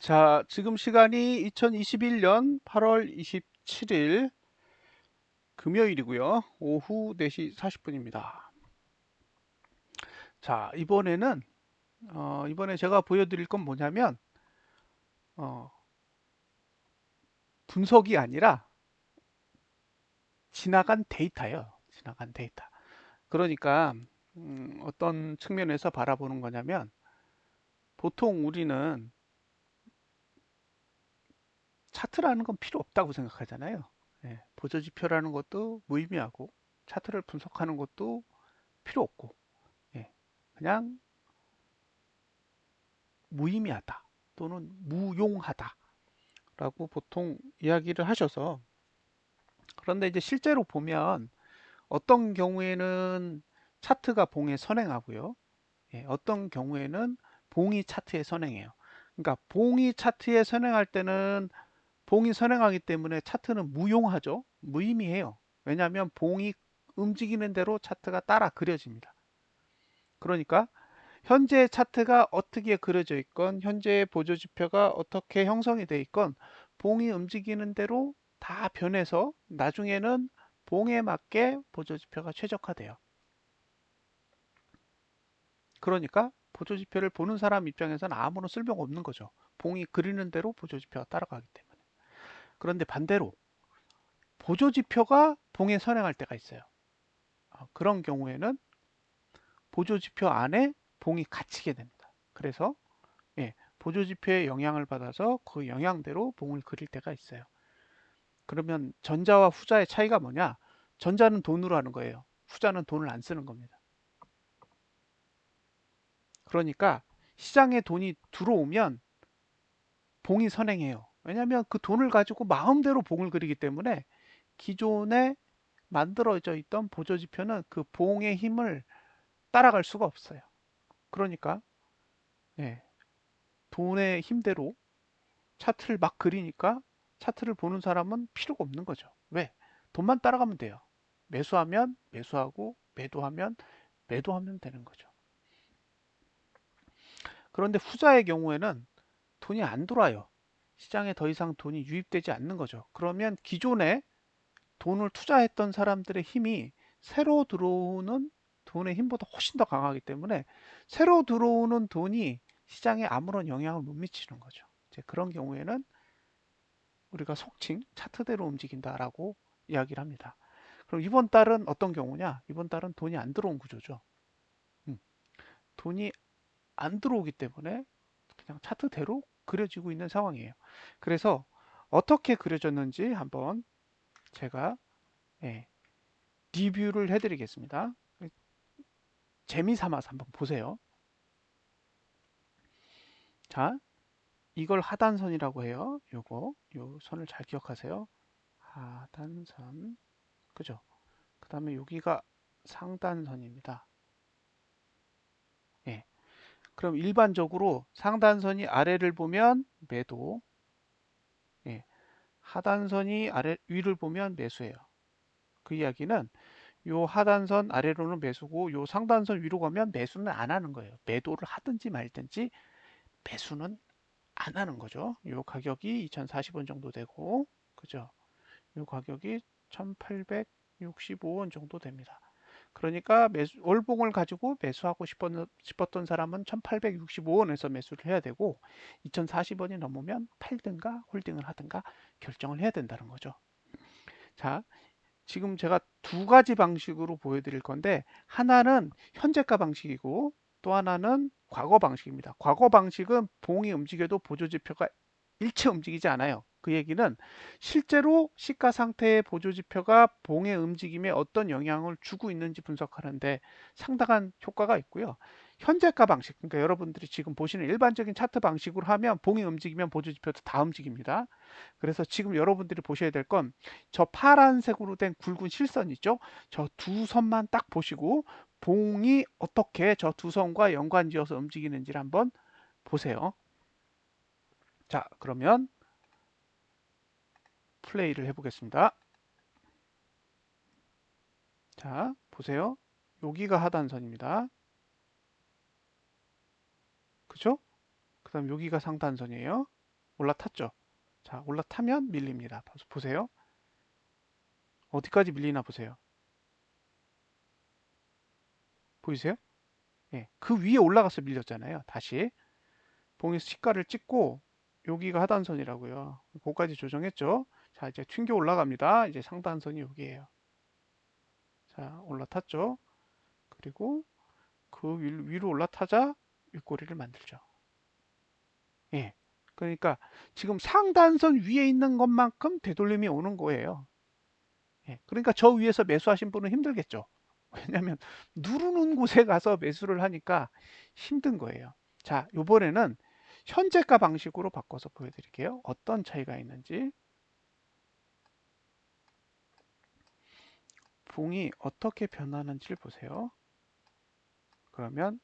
자, 지금 시간이 2021년 8월 27일 금요일이고요. 오후 4시 40분입니다. 자, 이번에 제가 보여드릴 건 뭐냐면 어, 분석이 아니라 지나간 데이터예요. 지나간 데이터. 그러니까 어떤 측면에서 바라보는 거냐면 보통 우리는 차트라는 건 필요 없다고 생각하잖아요. 예, 보조지표라는 것도 무의미하고 차트를 분석하는 것도 필요 없고, 예, 그냥 무의미하다 또는 무용하다라고 보통 이야기를 하셔서, 그런데 이제 실제로 보면 어떤 경우에는 차트가 봉에 선행하고요. 예, 어떤 경우에는 봉이 차트에 선행해요. 그러니까 봉이 차트에 선행할 때는 봉이 선행하기 때문에 차트는 무용하죠. 무의미해요. 왜냐하면 봉이 움직이는 대로 차트가 따라 그려집니다. 그러니까 현재 차트가 어떻게 그려져 있건 현재 보조 지표가 어떻게 형성이 돼 있건 봉이 움직이는 대로 다 변해서 나중에는 봉에 맞게 보조 지표가 최적화돼요. 그러니까 보조 지표를 보는 사람 입장에서는 아무런 쓸모가 없는 거죠. 봉이 그리는 대로 보조 지표가 따라가기 때문에. 그런데 반대로 보조 지표가 봉에 선행할 때가 있어요. 그런 경우에는 보조 지표 안에 봉이 갇히게 됩니다. 그래서 보조 지표의 영향을 받아서 그 영향대로 봉을 그릴 때가 있어요. 그러면 전자와 후자의 차이가 뭐냐? 전자는 돈으로 하는 거예요. 후자는 돈을 안 쓰는 겁니다. 그러니까 시장에 돈이 들어오면 봉이 선행해요. 왜냐하면 그 돈을 가지고 마음대로 봉을 그리기 때문에 기존에 만들어져 있던 보조 지표는 그 봉의 힘을 따라갈 수가 없어요. 그러니까 예, 돈의 힘대로 차트를 막 그리니까 차트를 보는 사람은 필요가 없는 거죠. 왜? 돈만 따라가면 돼요. 매수하면 매수하고 매도하면 매도하면 되는 거죠. 그런데 후자의 경우에는 돈이 안 돌아요. 시장에 더 이상 돈이 유입되지 않는 거죠. 그러면 기존에 돈을 투자했던 사람들의 힘이 새로 들어오는 돈의 힘보다 훨씬 더 강하기 때문에 새로 들어오는 돈이 시장에 아무런 영향을 못 미치는 거죠. 이제 그런 경우에는 우리가 속칭 차트대로 움직인다라고 이야기를 합니다. 그럼 이번 달은 어떤 경우냐? 이번 달은 돈이 안 들어온 구조죠. 음, 돈이 안 들어오기 때문에 그냥 차트대로 그려지고 있는 상황이에요. 그래서 어떻게 그려졌는지 한번 제가 예, 리뷰를 해드리겠습니다. 재미 삼아서 한번 보세요. 자, 이걸 하단선이라고 해요. 요 선을 잘 기억하세요. 하단선. 그죠? 그 다음에 여기가 상단선입니다. 예. 그럼 일반적으로 상단선이 아래를 보면 매도, 예. 하단선이 위를 보면 매수예요. 그 이야기는 요 하단선 아래로는 매수고 요 상단선 위로 가면 매수는 안 하는 거예요. 매도를 하든지 말든지 매수는 안 하는 거죠. 요 가격이 2,040원 정도 되고, 그죠? 요 가격이 1,865원 정도 됩니다. 그러니까 월봉을 가지고 매수하고 싶었던 사람은 1,865원에서 매수를 해야 되고 2,040원이 넘으면 팔든가 홀딩을 하든가 결정을 해야 된다는 거죠. 자, 지금 제가 두 가지 방식으로 보여드릴 건데 하나는 현재가 방식이고 또 하나는 과거 방식입니다. 과거 방식은 봉이 움직여도 보조지표가 일체 움직이지 않아요. 그 얘기는 실제로 시가 상태의 보조지표가 봉의 움직임에 어떤 영향을 주고 있는지 분석하는데 상당한 효과가 있고요. 현재가 방식, 그러니까 여러분들이 지금 보시는 일반적인 차트 방식으로 하면 봉이 움직이면 보조지표도 다 움직입니다. 그래서 지금 여러분들이 보셔야 될 건 저 파란색으로 된 굵은 실선 있죠? 저 두 선만 딱 보시고 봉이 어떻게 저 두 선과 연관지어서 움직이는지를 한번 보세요. 자, 그러면 플레이를 해보겠습니다. 자, 보세요. 여기가 하단선입니다. 그죠? 그 다음 여기가 상단선이에요. 올라탔죠. 자, 올라타면 밀립니다. 보세요. 어디까지 밀리나 보세요. 보이세요? 예, 그 위에 올라가서 밀렸잖아요. 다시 봉이 시가를 찍고 여기가 하단선이라고요. 거기까지 조정했죠. 자, 이제 튕겨 올라갑니다. 이제 상단선이 여기에요. 자, 올라탔죠. 그리고 그 위로 올라타자 윗꼬리를 만들죠. 예. 그러니까 지금 상단선 위에 있는 것만큼 되돌림이 오는 거예요. 예. 그러니까 저 위에서 매수하신 분은 힘들겠죠. 왜냐하면 누르는 곳에 가서 매수를 하니까 힘든 거예요. 자, 이번에는 현재가 방식으로 바꿔서 보여드릴게요. 어떤 차이가 있는지. 봉이 어떻게 변하는지를 보세요. 그러면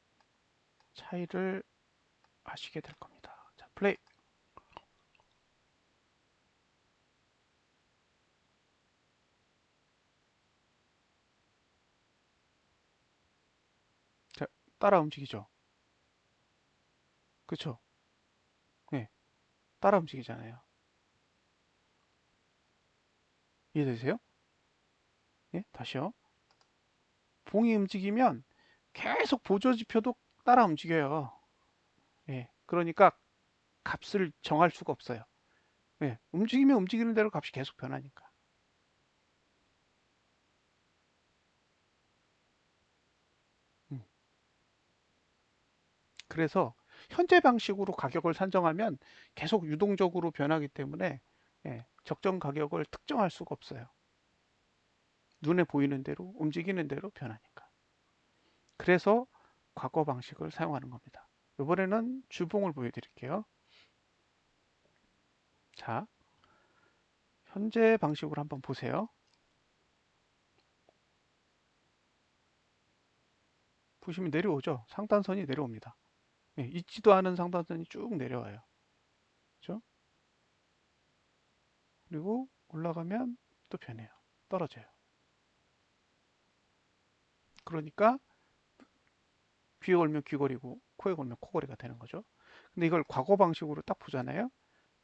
차이를 아시게 될 겁니다. 자, 플레이. 자, 따라 움직이죠. 그쵸? 네, 따라 움직이잖아요. 이해되세요? 예, 다시요. 봉이 움직이면 계속 보조지표도 따라 움직여요. 예, 그러니까 값을 정할 수가 없어요. 예, 움직이면 움직이는 대로 값이 계속 변하니까. 음, 그래서 현재 방식으로 가격을 산정하면 계속 유동적으로 변하기 때문에 예, 적정 가격을 특정할 수가 없어요. 눈에 보이는 대로 움직이는 대로 변하니까. 그래서 과거 방식을 사용하는 겁니다. 이번에는 주봉을 보여드릴게요. 자, 현재 방식으로 한번 보세요. 보시면 내려오죠. 상단선이 내려옵니다. 예, 있지도 않은 상단선이 쭉 내려와요. 그죠? 그리고 올라가면 또 변해요. 떨어져요. 그러니까 귀에 걸면 귀걸이고 코에 걸면 코걸이가 되는 거죠. 근데 이걸 과거 방식으로 딱 보잖아요.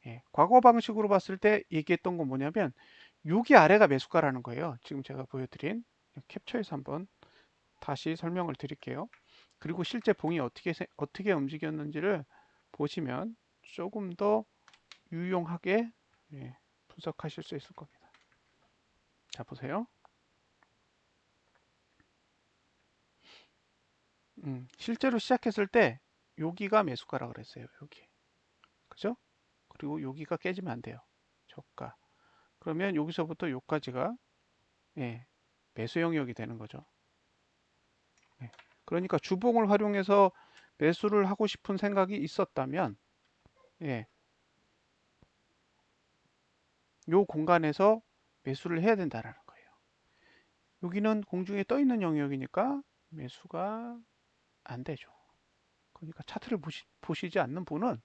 예, 과거 방식으로 봤을 때 얘기했던 건 뭐냐면 여기 아래가 매수가라는 거예요. 지금 제가 보여드린 캡처해서 한번 다시 설명을 드릴게요. 그리고 실제 봉이 어떻게 움직였는지를 보시면 조금 더 유용하게 예, 분석하실 수 있을 겁니다. 자, 보세요. 실제로 시작했을 때 여기가 매수가라 그랬어요. 여기. 그죠? 그리고 여기가 깨지면 안 돼요. 저가. 그러면 여기서부터 여기까지가 예, 매수 영역이 되는 거죠. 예. 그러니까 주봉을 활용해서 매수를 하고 싶은 생각이 있었다면 예, 요 공간에서 매수를 해야 된다라는 거예요. 여기는 공중에 떠 있는 영역이니까 매수가 안 되죠. 그러니까 차트를 보시지 않는 분은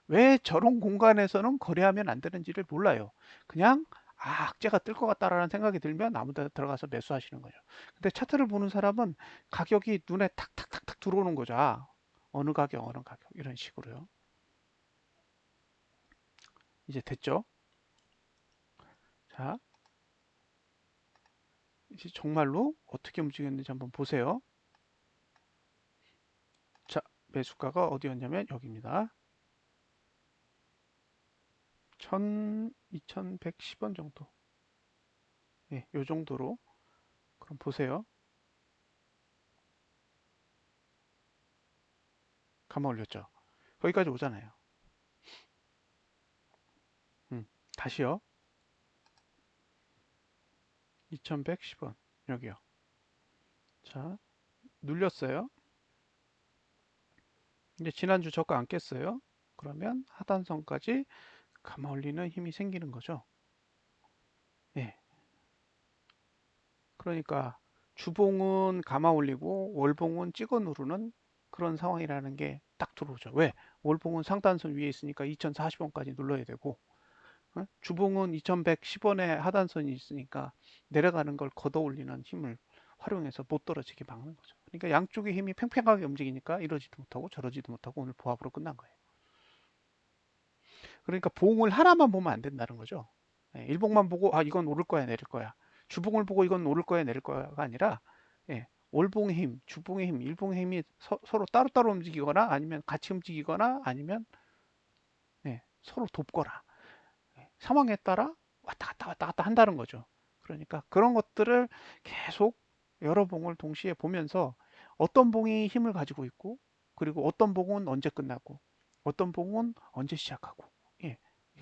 왜 저런 공간에서는 거래하면 안 되는지를 몰라요. 그냥 악재가 뜰 것 같다라는 생각이 들면 아무 데나 들어가서 매수하시는 거죠. 근데 차트를 보는 사람은 가격이 눈에 탁탁탁탁 들어오는 거죠. 아, 어느 가격, 어느 가격 이런 식으로요. 이제 됐죠? 자, 이제 정말로 어떻게 움직였는지 한번 보세요. 자, 매수가가 어디였냐면 여기입니다. 2110원 정도. 예, 요 정도로. 그럼 보세요. 감아 올렸죠. 거기까지 오잖아요. 다시요. 2110원. 여기요. 자, 눌렸어요. 이제 지난주 저가 안 깼어요. 그러면 하단선까지 감아 올리는 힘이 생기는 거죠. 예. 그러니까 주봉은 감아 올리고 월봉은 찍어 누르는 그런 상황이라는 게 딱 들어오죠. 왜? 월봉은 상단선 위에 있으니까 2040원까지 눌러야 되고 주봉은 2110원에 하단선이 있으니까 내려가는 걸 걷어 올리는 힘을 활용해서 못 떨어지게 막는 거죠. 그러니까 양쪽의 힘이 팽팽하게 움직이니까 이러지도 못하고 저러지도 못하고 오늘 보합으로 끝난 거예요. 그러니까 봉을 하나만 보면 안 된다는 거죠. 예, 일봉만 보고 아 이건 오를 거야 내릴 거야. 주봉을 보고 이건 오를 거야 내릴 거야가 아니라 예, 월봉의 힘, 주봉의 힘, 일봉의 힘이 서로 따로따로 움직이거나 아니면 같이 움직이거나 아니면 예, 서로 돕거나 예, 상황에 따라 왔다 갔다 한다는 거죠. 그러니까 그런 것들을 계속 여러 봉을 동시에 보면서 어떤 봉이 힘을 가지고 있고 그리고 어떤 봉은 언제 끝나고 어떤 봉은 언제 시작하고 예,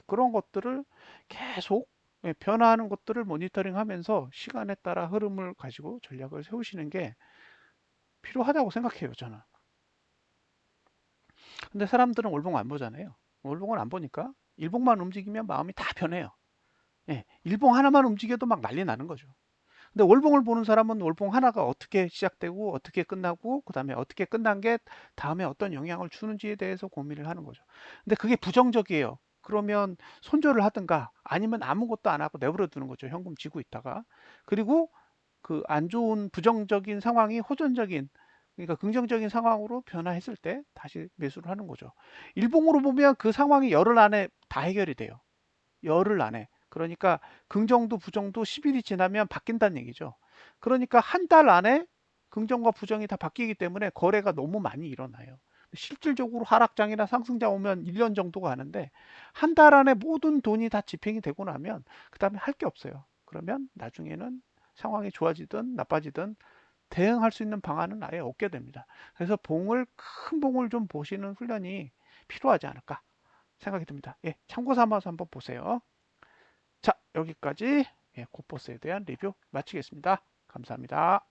그런 것들을 계속 예, 변화하는 것들을 모니터링 하면서 시간에 따라 흐름을 가지고 전략을 세우시는 게 필요하다고 생각해요, 저는. 근데 사람들은 월봉 안 보잖아요. 월봉을 안 보니까 일봉만 움직이면 마음이 다 변해요. 예, 일봉 하나만 움직여도 막 난리 나는 거죠. 근데 월봉을 보는 사람은 월봉 하나가 어떻게 시작되고 어떻게 끝나고 그다음에 어떻게 끝난 게 다음에 어떤 영향을 주는지에 대해서 고민을 하는 거죠. 근데 그게 부정적이에요. 그러면 손절을 하든가 아니면 아무것도 안 하고 내버려 두는 거죠. 현금 쥐고 있다가. 그리고 그 안 좋은 부정적인 상황이 호전적인 그러니까 긍정적인 상황으로 변화했을 때 다시 매수를 하는 거죠. 일봉으로 보면 그 상황이 열흘 안에 다 해결이 돼요. 열흘 안에. 그러니까 긍정도 부정도 10일이 지나면 바뀐다는 얘기죠. 그러니까 한 달 안에 긍정과 부정이 다 바뀌기 때문에 거래가 너무 많이 일어나요. 실질적으로 하락장이나 상승장 오면 1년 정도가 가는데 한 달 안에 모든 돈이 다 집행이 되고 나면 그 다음에 할 게 없어요. 그러면 나중에는 상황이 좋아지든 나빠지든 대응할 수 있는 방안은 아예 없게 됩니다. 그래서 큰 봉을 좀 보시는 훈련이 필요하지 않을까 생각이 듭니다. 예, 참고 삼아서 한번 보세요. 자, 여기까지 예, 코포스에 대한 리뷰 마치겠습니다. 감사합니다.